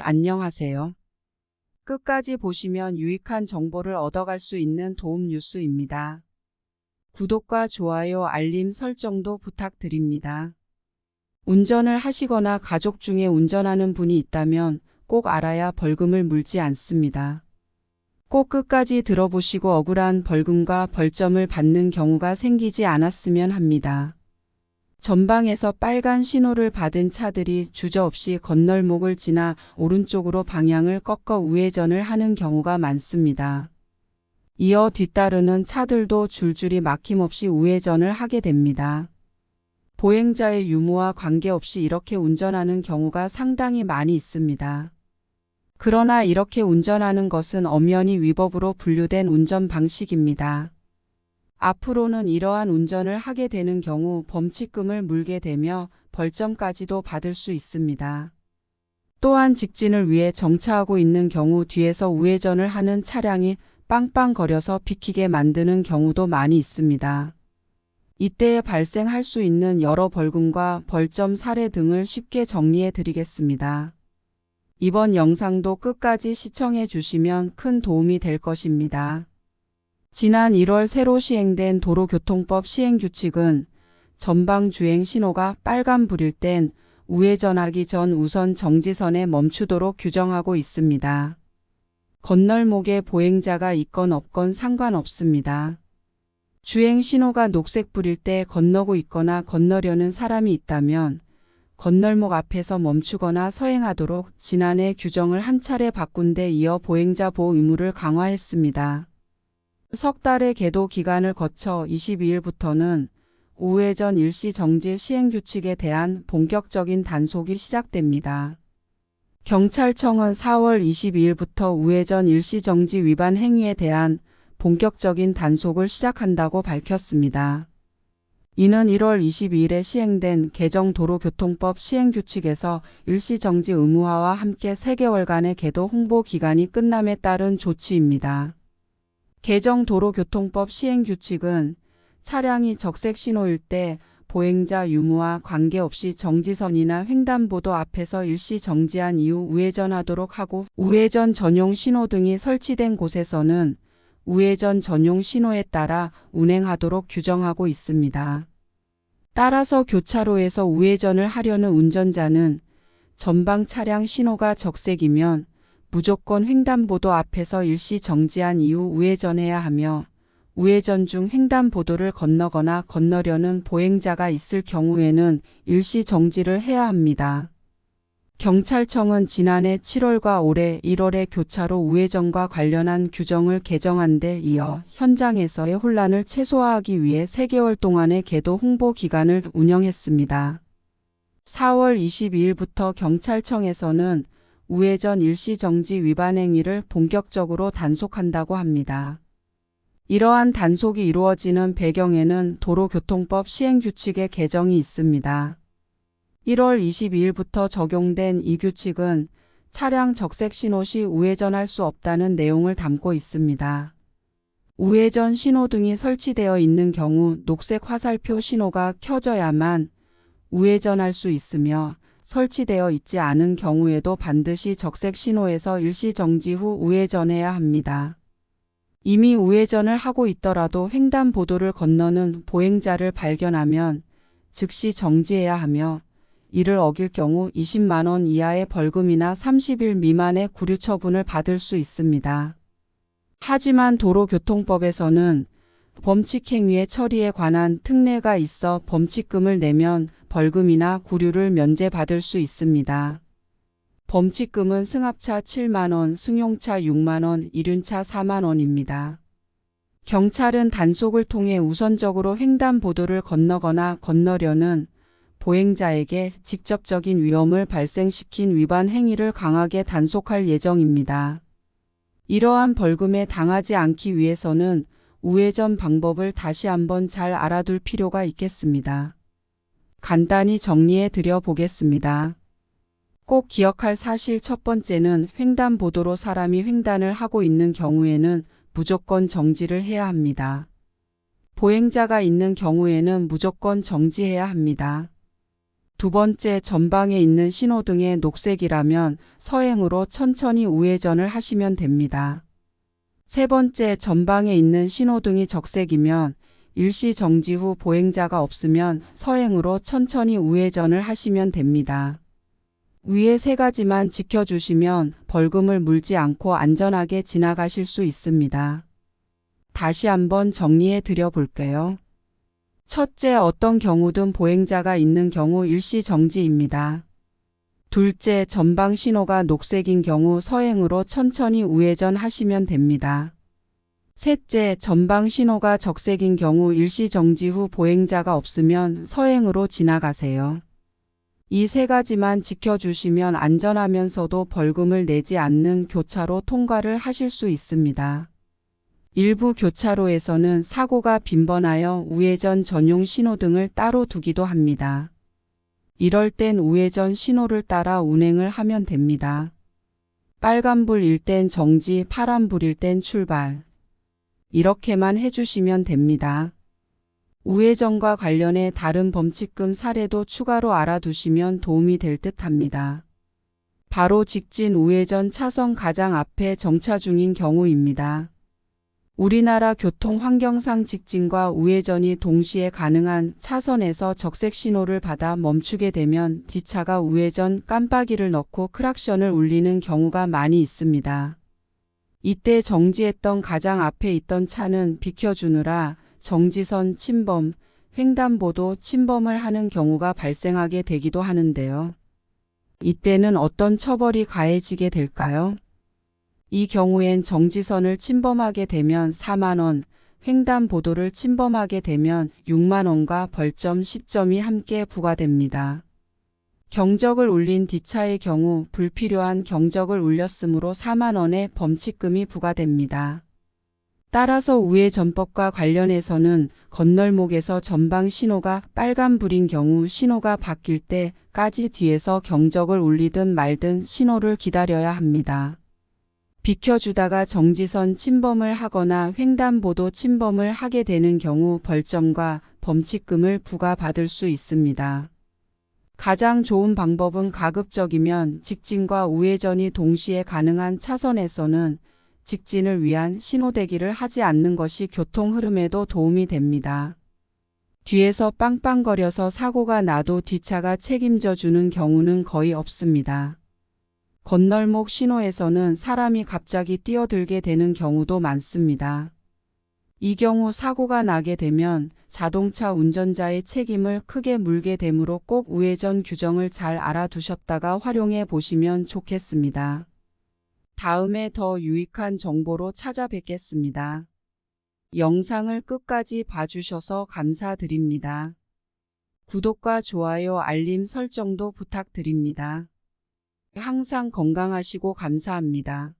안녕하세요. 끝까지 보시면 유익한 정보를 얻어갈 수 있는 도움 뉴스입니다. 구독과 좋아요, 알림 설정도 부탁드립니다. 운전을 하시거나 가족 중에 운전하는 분이 있다면 꼭 알아야 벌금을 물지 않습니다. 꼭 끝까지 들어보시고 억울한 벌금과 벌점을 받는 경우가 생기지 않았으면 합니다. 전방에서 빨간 신호를 받은 차들이 주저없이 건널목을 지나 오른쪽으로 방향을 꺾어 우회전을 하는 경우가 많습니다. 이어 뒤따르는 차들도 줄줄이 막힘없이 우회전을 하게 됩니다. 보행자의 유무와 관계없이 이렇게 운전하는 경우가 상당히 많이 있습니다. 그러나 이렇게 운전하는 것은 엄연히 위법으로 분류된 운전 방식입니다. 앞으로는 이러한 운전을 하게 되는 경우 범칙금을 물게 되며 벌점까지도 받을 수 있습니다. 또한 직진을 위해 정차하고 있는 경우 뒤에서 우회전을 하는 차량이 빵빵거려서 비키게 만드는 경우도 많이 있습니다. 이때에 발생할 수 있는 여러 벌금과 벌점 사례 등을 쉽게 정리해 드리겠습니다. 이번 영상도 끝까지 시청해 주시면 큰 도움이 될 것입니다. 지난 1월 새로 시행된 도로교통법 시행규칙은 전방 주행 신호가 빨간불일 땐 우회전하기 전 우선 정지선에 멈추도록 규정하고 있습니다. 건널목에 보행자가 있건 없건 상관없습니다. 주행 신호가 녹색불일 때 건너고 있거나 건너려는 사람이 있다면 건널목 앞에서 멈추거나 서행하도록 지난해 규정을 한 차례 바꾼 데 이어 보행자 보호 의무를 강화했습니다. 석 달의 계도 기간을 거쳐 22일부터는 우회전 일시 정지 시행규칙에 대한 본격적인 단속이 시작됩니다. 경찰청은 4월 22일부터 우회전 일시 정지 위반 행위에 대한 본격적인 단속을 시작한다고 밝혔습니다. 이는 1월 22일에 시행된 개정 도로교통법 시행규칙에서 일시정지 의무화와 함께 3개월간의 계도 홍보 기간이 끝남에 따른 조치입니다. 개정 도로교통법 시행규칙은 차량이 적색 신호일 때 보행자 유무와 관계없이 정지선이나 횡단보도 앞에서 일시 정지한 이후 우회전하도록 하고 우회전 전용 신호등이 설치된 곳에서는 우회전 전용 신호에 따라 운행하도록 규정하고 있습니다. 따라서 교차로에서 우회전을 하려는 운전자는 전방 차량 신호가 적색이면 무조건 횡단보도 앞에서 일시 정지한 이후 우회전해야 하며 우회전 중 횡단보도를 건너거나 건너려는 보행자가 있을 경우에는 일시 정지를 해야 합니다. 경찰청은 지난해 7월과 올해 1월에 교차로 우회전과 관련한 규정을 개정한 데 이어 현장에서의 혼란을 최소화하기 위해 3개월 동안의 계도 홍보 기간을 운영했습니다. 4월 22일부터 경찰청에서는 우회전 일시정지 위반 행위를 본격적으로 단속한다고 합니다. 이러한 단속이 이루어지는 배경에는 도로교통법 시행규칙의 개정이 있습니다. 1월 22일부터 적용된 이 규칙은 차량 적색 신호 시 우회전할 수 없다는 내용을 담고 있습니다. 우회전 신호등이 설치되어 있는 경우 녹색 화살표 신호가 켜져야만 우회전할 수 있으며 설치되어 있지 않은 경우에도 반드시 적색 신호에서 일시 정지 후 우회전해야 합니다. 이미 우회전을 하고 있더라도 횡단보도를 건너는 보행자를 발견하면 즉시 정지해야 하며 이를 어길 경우 20만 원 이하의 벌금이나 30일 미만의 구류 처분을 받을 수 있습니다. 하지만 도로교통법에서는 범칙행위의 처리에 관한 특례가 있어 범칙금을 내면 벌금이나 구류를 면제받을 수 있습니다. 범칙금은 승합차 7만 원, 승용차 6만 원, 이륜차 4만 원입니다. 경찰은 단속을 통해 우선적으로 횡단보도를 건너거나 건너려는 보행자에게 직접적인 위험을 발생시킨 위반 행위를 강하게 단속할 예정입니다. 이러한 벌금에 당하지 않기 위해서는 우회전 방법을 다시 한번 잘 알아둘 필요가 있겠습니다. 간단히 정리해 드려 보겠습니다. 꼭 기억할 사실 첫 번째는 횡단보도로 사람이 횡단을 하고 있는 경우에는 무조건 정지를 해야 합니다. 보행자가 있는 경우에는 무조건 정지해야 합니다. 두 번째, 전방에 있는 신호등의 녹색이라면 서행으로 천천히 우회전을 하시면 됩니다. 세 번째, 전방에 있는 신호등이 적색이면 일시 정지 후 보행자가 없으면 서행으로 천천히 우회전을 하시면 됩니다. 위에 세 가지만 지켜주시면 벌금을 물지 않고 안전하게 지나가실 수 있습니다. 다시 한번 정리해 드려 볼게요. 첫째, 어떤 경우든 보행자가 있는 경우 일시 정지입니다. 둘째, 전방 신호가 녹색인 경우 서행으로 천천히 우회전 하시면 됩니다. 셋째, 전방 신호가 적색인 경우 일시 정지 후 보행자가 없으면 서행으로 지나가세요. 이 세 가지만 지켜주시면 안전하면서도 벌금을 내지 않는 교차로 통과를 하실 수 있습니다. 일부 교차로에서는 사고가 빈번하여 우회전 전용 신호등을 따로 두기도 합니다. 이럴 땐 우회전 신호를 따라 운행을 하면 됩니다. 빨간불일 땐 정지, 파란불일 땐 출발. 이렇게만 해주시면 됩니다. 우회전과 관련해 다른 범칙금 사례도 추가로 알아두시면 도움이 될 듯 합니다. 바로 직진 우회전 차선 가장 앞에 정차 중인 경우입니다. 우리나라 교통 환경상 직진과 우회전이 동시에 가능한 차선에서 적색 신호를 받아 멈추게 되면 뒷차가 우회전 깜빡이를 넣고 크락션을 울리는 경우가 많이 있습니다. 이때 정지했던 가장 앞에 있던 차는 비켜주느라 정지선 침범, 횡단보도 침범을 하는 경우가 발생하게 되기도 하는데요. 이때는 어떤 처벌이 가해지게 될까요? 이 경우엔 정지선을 침범하게 되면 4만 원, 횡단보도를 침범하게 되면 6만 원과 벌점 10점이 함께 부과됩니다. 경적을 울린 뒷차의 경우 불필요한 경적을 울렸으므로 4만 원의 범칙금이 부과됩니다. 따라서 우회전법과 관련해서는 건널목에서 전방 신호가 빨간불인 경우 신호가 바뀔 때까지 뒤에서 경적을 울리든 말든 신호를 기다려야 합니다. 비켜주다가 정지선 침범을 하거나 횡단보도 침범을 하게 되는 경우 벌점과 범칙금을 부과받을 수 있습니다. 가장 좋은 방법은 가급적이면 직진과 우회전이 동시에 가능한 차선에서는 직진을 위한 신호대기를 하지 않는 것이 교통 흐름에도 도움이 됩니다. 뒤에서 빵빵거려서 사고가 나도 뒷차가 책임져 주는 경우는 거의 없습니다. 건널목 신호에서는 사람이 갑자기 뛰어들게 되는 경우도 많습니다. 이 경우 사고가 나게 되면 자동차 운전자의 책임을 크게 물게 되므로 꼭 우회전 규정을 잘 알아두셨다가 활용해 보시면 좋겠습니다. 다음에 더 유익한 정보로 찾아뵙겠습니다. 영상을 끝까지 봐주셔서 감사드립니다. 구독과 좋아요, 알림 설정도 부탁드립니다. 항상 건강하시고 감사합니다.